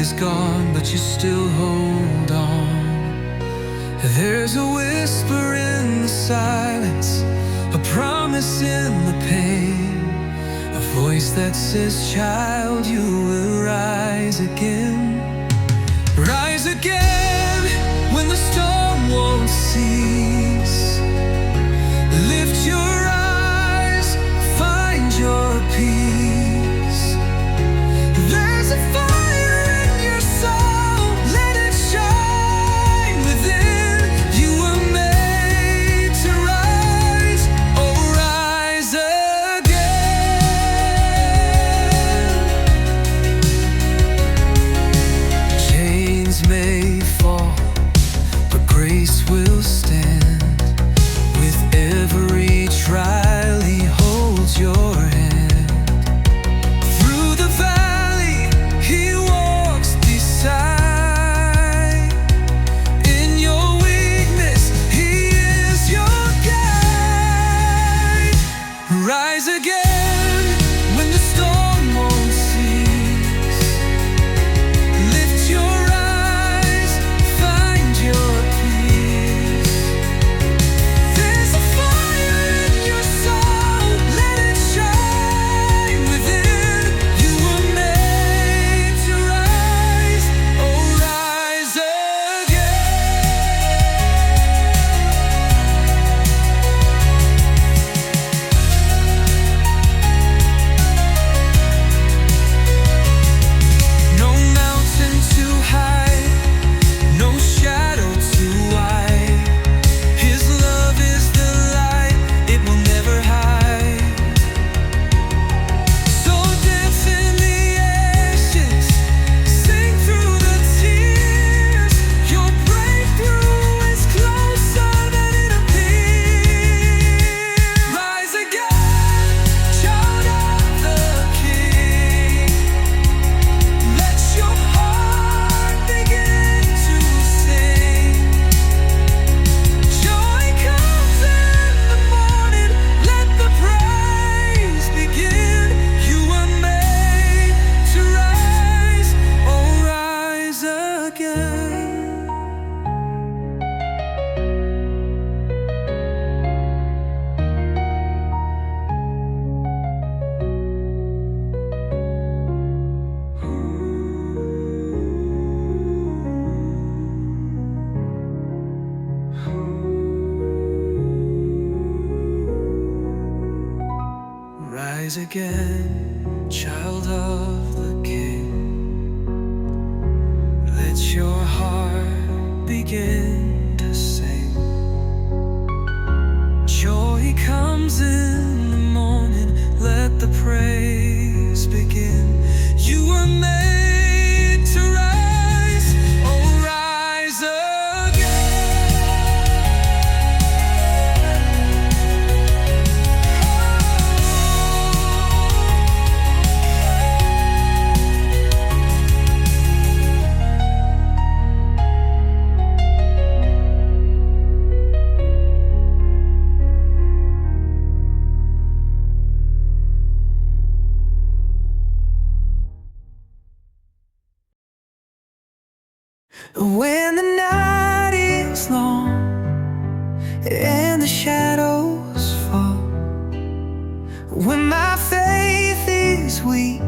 is gone, but you still hold on. There's a whisper in the silence, a promise in the pain, a voice that says, child, you will rise again. Rise again when the storm won't cease. Lift your eyes, find your peace. There's a fire in your soul, let it shine within. You were made to rise, oh rise again. Chains may fall, but grace will stand. With every trial, He holds your hand. Through the valley, He walks beside. In your weakness, He is your guide. Rise again when the storm won't cease. Lift your eyes, find your peace. There's a fire in your soul, let it shine within. You were made to rise, oh rise again. No mountain too high, no shadow too wide. His love is the light, it will never hide. So dance in the ashes, sing through the tears. Your breakthrough is closer than it appears. Rise again, child of the King. Let your heart begin to sing. Joy comes in the morning, let the praise begin. You were made to rise, oh rise again. Rise again, child of the King. Let your heart begin to sing. Joy comes in the morning, let the praise begin. You were made to rise, oh rise when the night is long and the shadows fall, when my faith is weak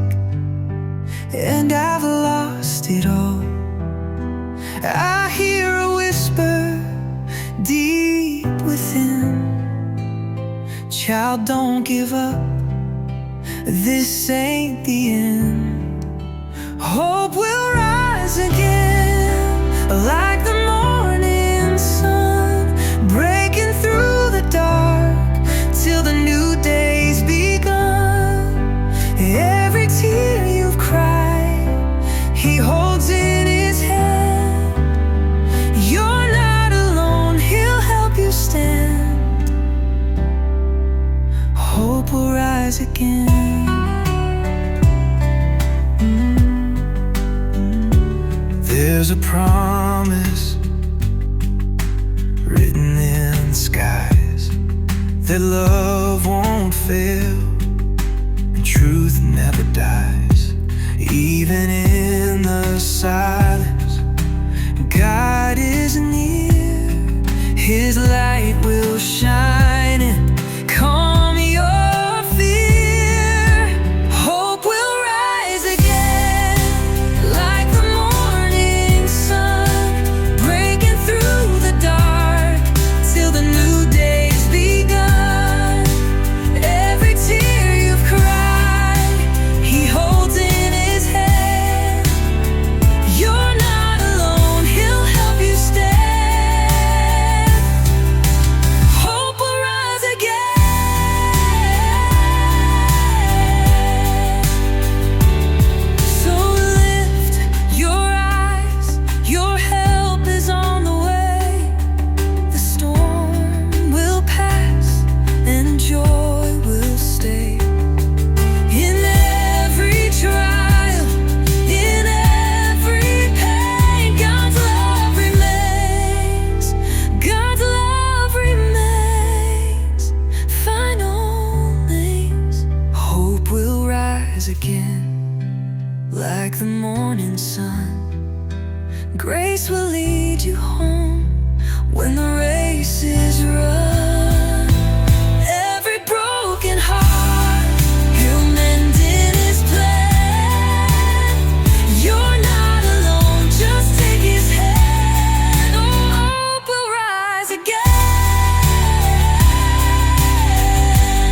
and I've lost it all, I hear a whisper deep within. Child, don't give up, this ain't the end. Hope will rise again, like the morning sun, breaking through the dark till the new day's begun. Every tear you've cried, He holds in His hand. You're not alone, He'll help you stand. Hope will rise again. There's a promise written in the skies that love won't fail and truth never dies. Even in the silence morning sun. Grace will lead you home when the race is run. Every broken heart He'll mend in His plan. You're not alone, just take His hand. Oh, hope will rise again.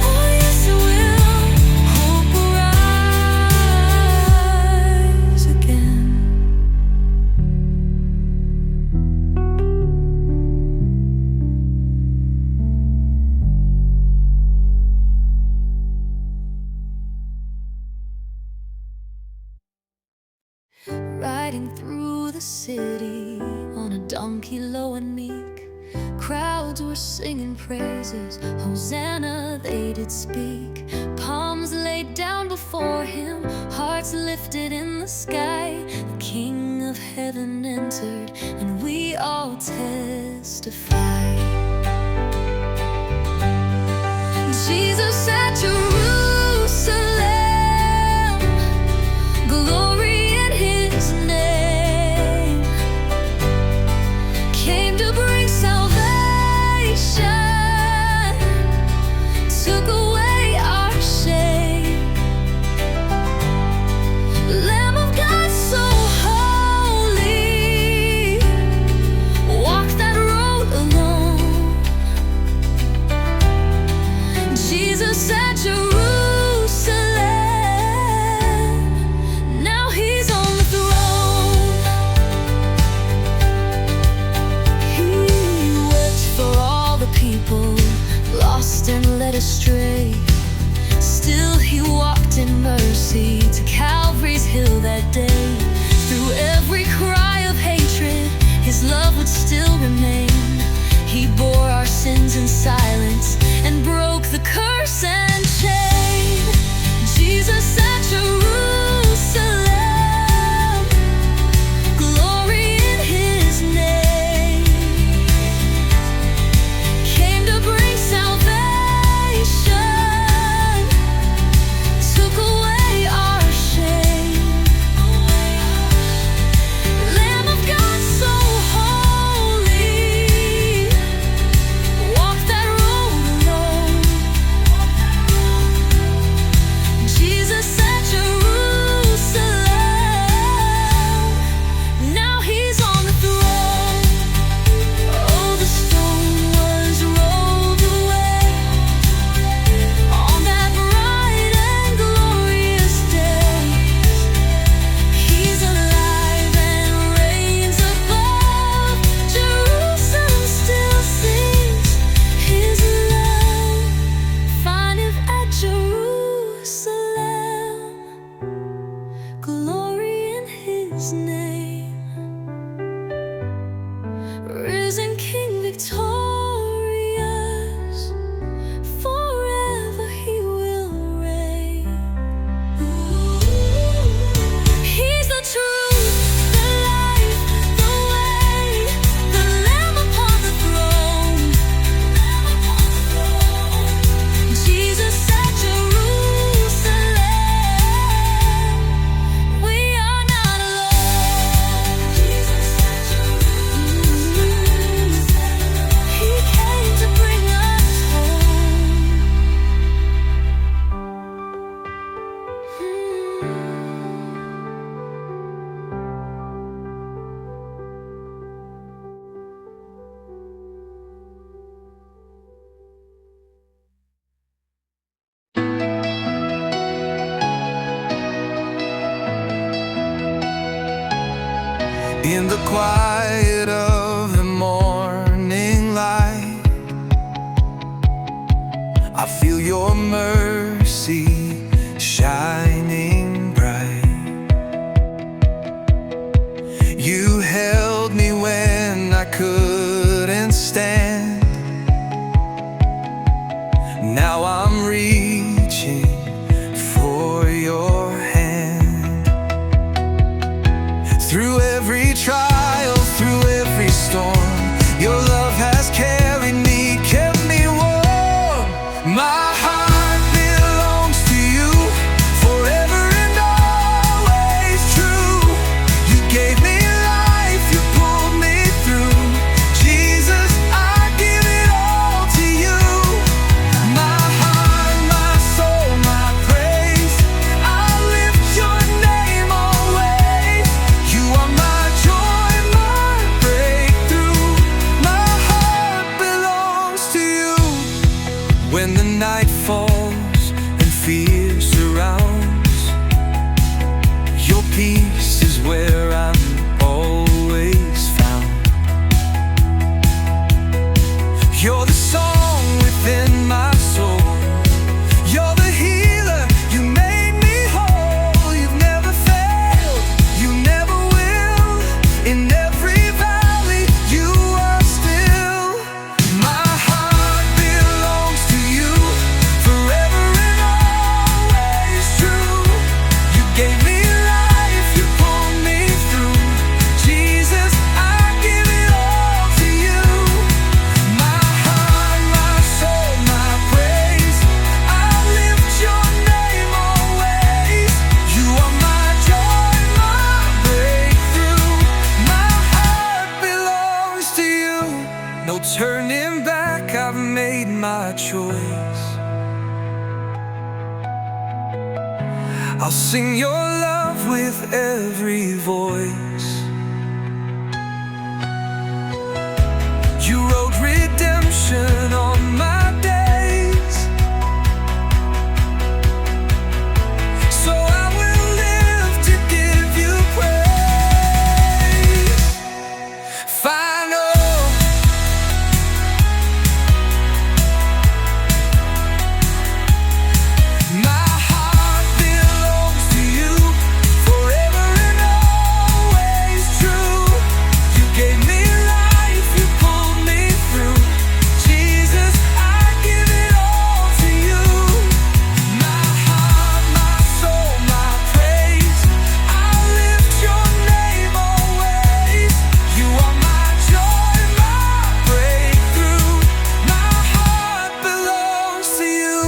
Oh, yes it will. Hope will rise again. Riding through the city on a donkey low and meek, crowds were singing praises, Hosanna they did speak. Palms laid down before Him, hearts lifted in the sky. The King of heaven entered, and we all testify. Jesus at Jerusalem, glory in His name, came to bring salvation, took away our shame. Lamb of God so holy, walked that road alone. Jesus at Jerusalem, now He's on the throne. He wept for all the people, lost and led astray. Still He walked in mercy to Calvary's hill that day. Through every cry of hatred, His love would still remain. He bore our sins in silence and broke the curse and chain. Jesus at Jerusalem, glory in His name, came to bring salvation, took away our shame. Lamb of God so holy, walked that road alone. Jesus at Jerusalem, now He's on the throne. Oh, the stone was rolled away on that bright and glorious day. He's alive and reigns above. Jerusalem still sings His love. Find Him at Jerusalem, glory in His name. Risen King victorious, forever He will reign. He's the truth, the life, the way, the Lamb upon the throne. Jesus at Jerusalem, we are not alone. Jesus at Jerusalem, He came to bring us home. In the quiet of the morning light, I feel Your mercy shining bright. You held me when I couldn't stand. Now I'm reaching for Your hand. Through every trial, through every storm, Your love has carried me, kept me warm. My heart belongs to You, forever and always true. I'll sing your love with every voice. You wrote redemption on my days, so I will live to give you praise. Final. My heart belongs to you, forever and always true. You gave me life, you pulled me through. Jesus, I give it all to you. My heart, my soul, my praise, I lift your name always. You are my joy, my breakthrough. My heart belongs to you.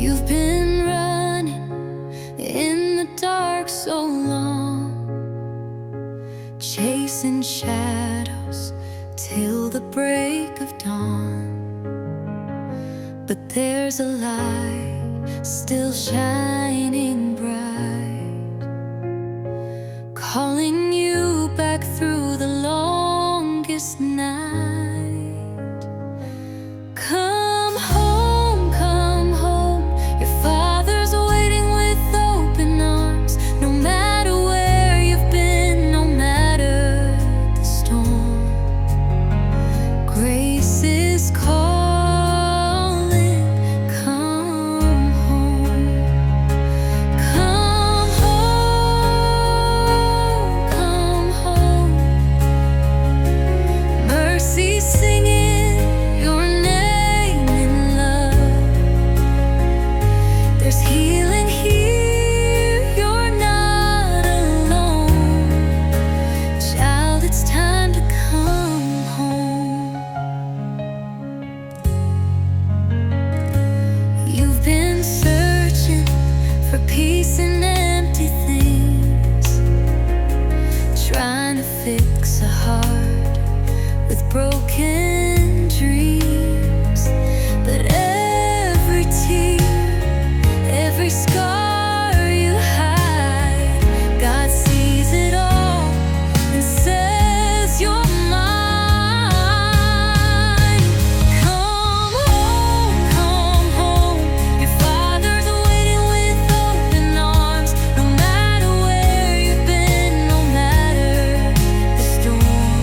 You've been running in the dark so long, chasing shadows till the break of dawn. But there's a light still shining bright, calling you back through the longest night. Come home, your Father's waiting with open arms. No matter where you've been, no matter the storm, grace is calling. Come home, come home, come home. Mercy singing your name in love. There's healing here, you're not alone. Child, it's time to come home. You've been searching for peace in empty things, trying to fix a heart with broken dreams. But every tear, every scar you hide, God sees it all and says you're mine. Come home, your Father's waiting with open arms. No matter where you've been, no matter the storm,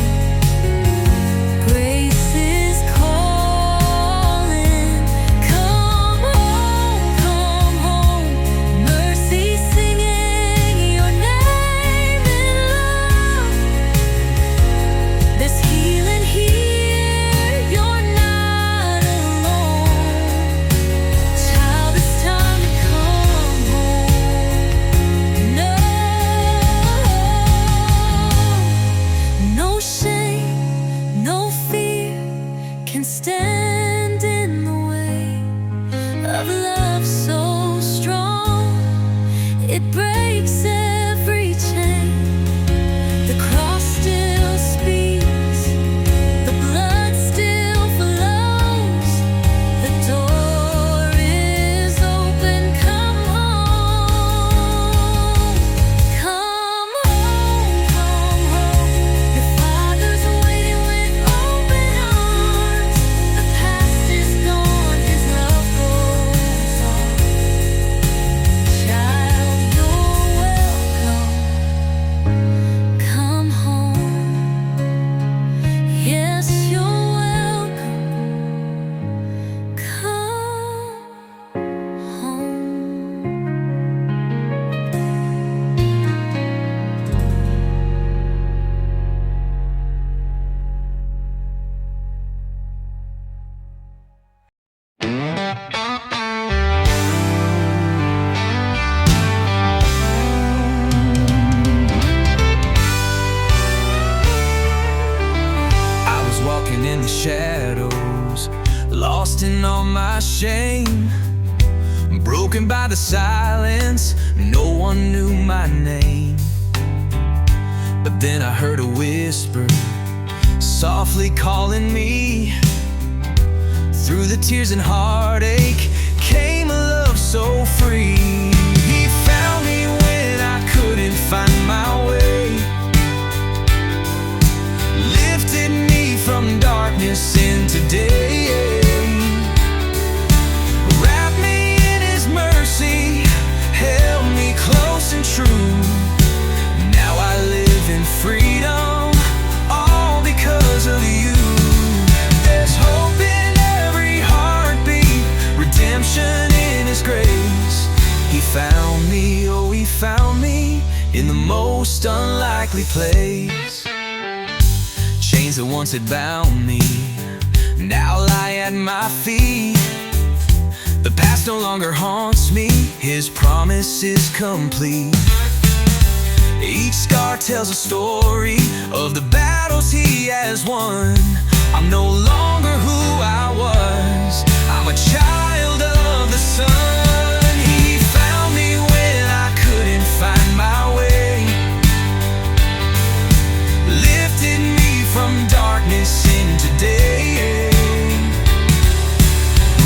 grace is calling. Come home, mercy singing your name in love. There's healing here, you're not alone. Child, it's time to come home. No shame, no fear can stand in the way of love so strong. It breaks every chain. The cross still speaks, the blood still flows. The door is open. Come home, come home. Your Father's waiting with open arms. The past is gone, His love goes on. lost in all my shame, broken by the silence, no one knew my name. But then I heard a whisper, softly calling me. Through the tears and heartache came a love so free. He found me when I couldn't find my way, lifted me from darkness into day, wrapped me in His mercy, held me close and true. Now I live in freedom, all because of you. There's hope in every heartbeat, redemption in His grace. He found me, oh He found me, in the most unlikely place. Chains that once had bound me now lie at my feet. The past no longer haunts me, His promise is complete. Each scar tells a story of the battles He has won. I'm no longer who I was, I'm a child of the Son. He found me when I couldn't find my way, lifted me from darkness into day,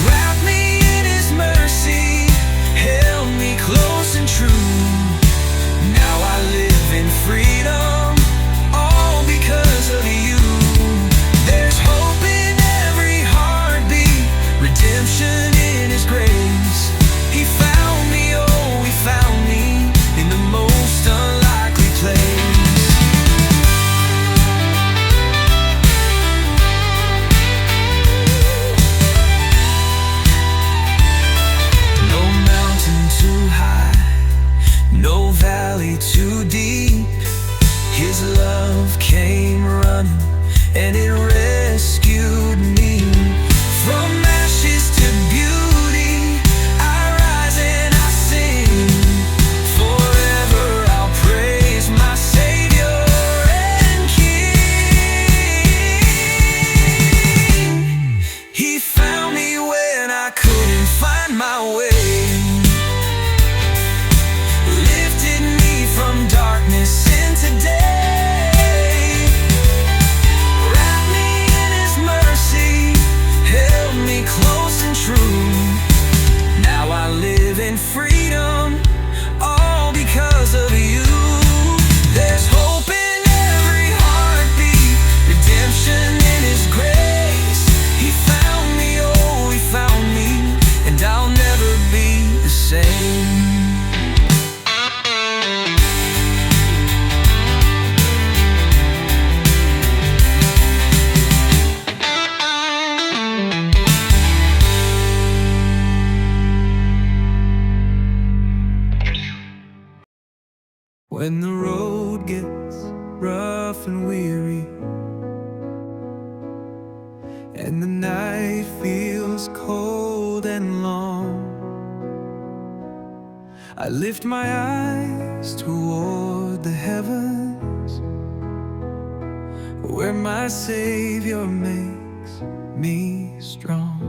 wrapped me in His mercy, held me close and true. Now I live in freedom, all because of you. There's hope in every heartbeat, redemption in His grace. He found me, oh He found me, in the most unlikely place. No mountain too high, no valley too deep. His love came running and it rescued me. From ashes to beauty, I rise and I sing. Forever I'll praise my Savior and King. He found me when I couldn't find my way, lifted me from darkness into day, wrapped me in His mercy, held me close and true. Now I live in freedom, all because of you. There's hope in every heartbeat, redemption in His grace. He found me, oh He found me, and I'll never be the same. When the road gets rough and weary, and the night feels cold and long, I lift my eyes toward the heavens, where my Savior makes me strong.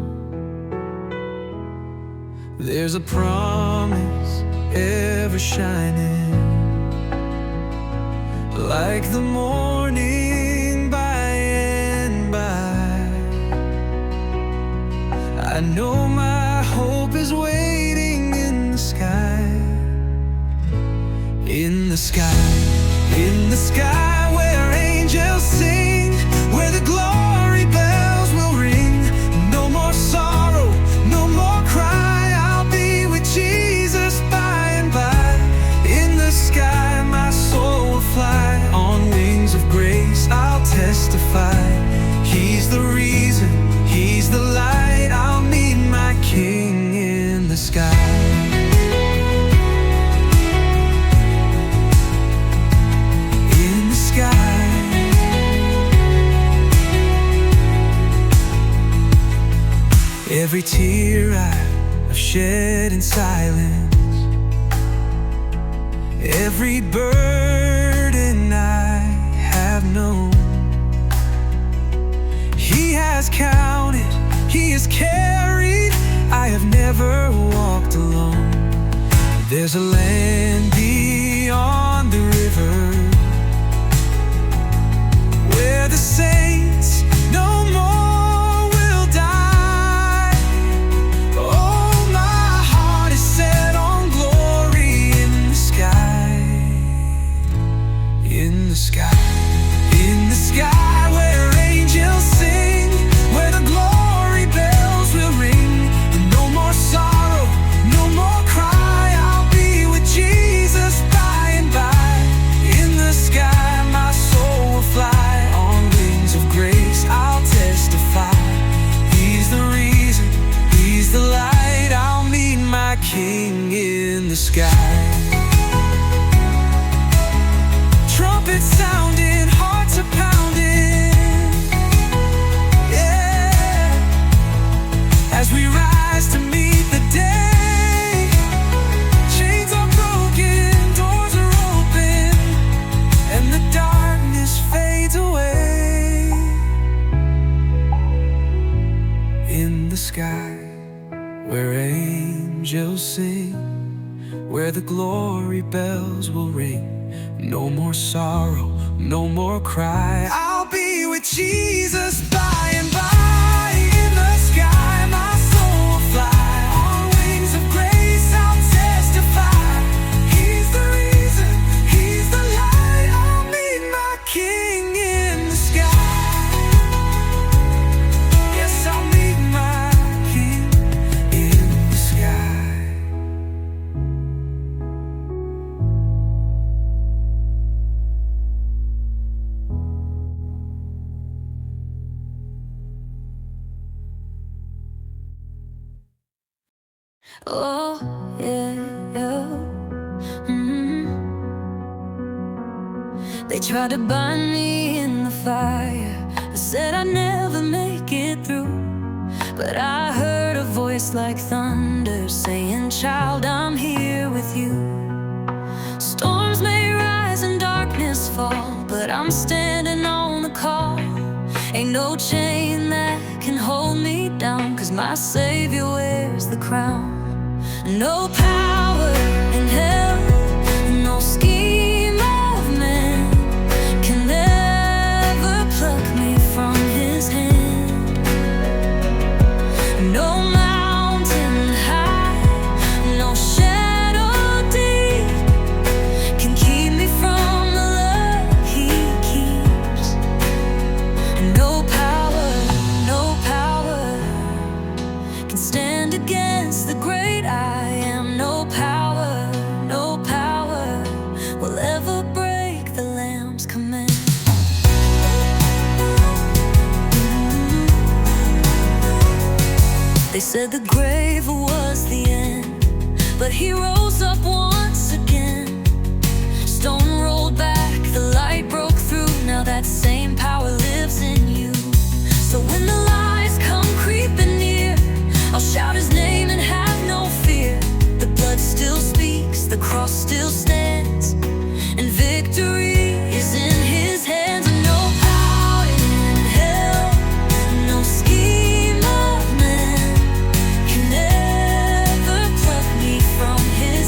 There's a promise ever shining, like the morning by and by. I know my hope is waiting in the sky, in the sky, in the sky, where angels sing, where the glory bells will ring. No more sorrow, no more cry, I'll be with Jesus by and by. In the sky my soul will fly, on wings of grace I'll testify. He's the reason, He's the light, I'll meet my King in the sky. In the sky. Every tear I've shed in silence, every burden I have known, He has counted, He has cared. There's a land beyond the river where the saints no more will die. Oh, my heart is set on glory in the sky. In the sky. In the sky where angels sing, where the glory bells will ring, and no more sorrow, no more cry. I'll be with Jesus by and by. In the sky my soul will fly, on wings of grace I'll testify. He's the reason, He's the light. I'll meet my King in the sky. Trumpets sounding, hearts are pounding, yeah, as we rise to meet the day. Chains are broken, doors are open, and the darkness fades away. In the sky where angels sing, where the glory bells will ring, no more sorrow, no more cry. I'll be with Jesus by and by. In the sky my soul will fly, on wings of grace I'll testify. He's the reason, He's the light. I'll meet my King in the sky. Yes, I'll meet my King in the sky. Oh, yeah, yeah. Mm-hmm. They tried to bind me in the fire, they said I'd never make it through. But I heard a voice like thunder saying, child, I'm here with you. Storms may rise and darkness fall, but I'm standing on the call. Ain't no chain that can hold me down, 'cause my Savior wears the crown. No power in hell, no scheme of man can ever pluck me from His hand. No mountain high, no shadow deep can keep me from the love He keeps. No power can stand against the great I am. No power will ever break the Lamb's command. They said the grave was the end, but He rose up once again. Stone rolled back, the light broke through. Now that same power lives in you. So when the lies come creeping near, I'll shout His name and have no fear. The blood still speaks, the cross still stands, and victory is in His hands. And no power in hell, no scheme of man can ever pluck me from His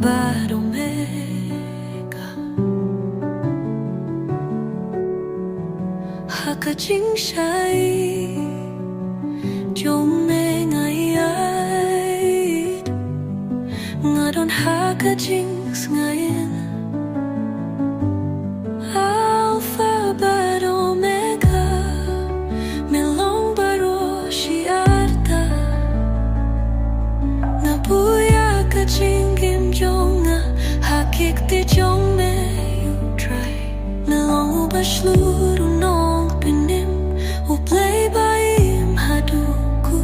bad omega haka jing shai jong me ngai ai ngadon haka jing ngain alpha bad omega melong baro shiarta nabuya ka jing kim jonga hakik ti jong me you try melong bashlur nong pinim u play by im haduku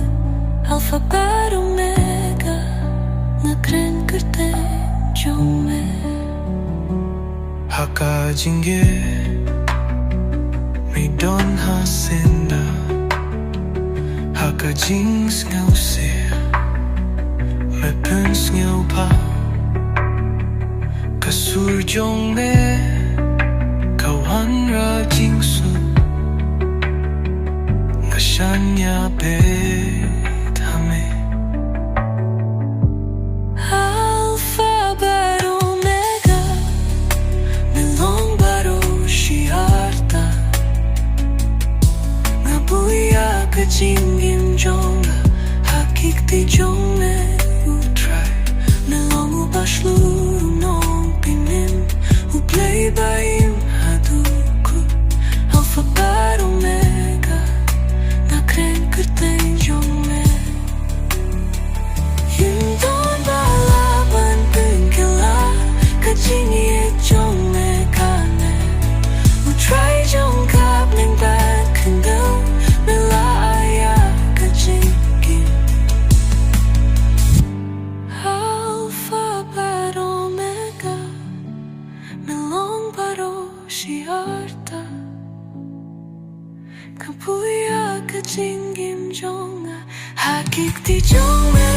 alpha bad omega nakren kerte jong me haka jinge mi don hasenda haka jings ngau se me pens ngau pa kasur jong me kawan ra jingsu ngashanya be thame alpha bad omega melong baro shiarta ngabuya ka jingim jonga hakik ti jong me you try melong bashlu nong pinim u play by im haduku alpha bad omega nakren kerte jong me yun don balaban pengkela ka jingi jong me kane u try jong kap ning bad kandel mela aya ka jingin alpha bad omega melong baro shiarta kapuya ka jingim jonga hakik ti jong me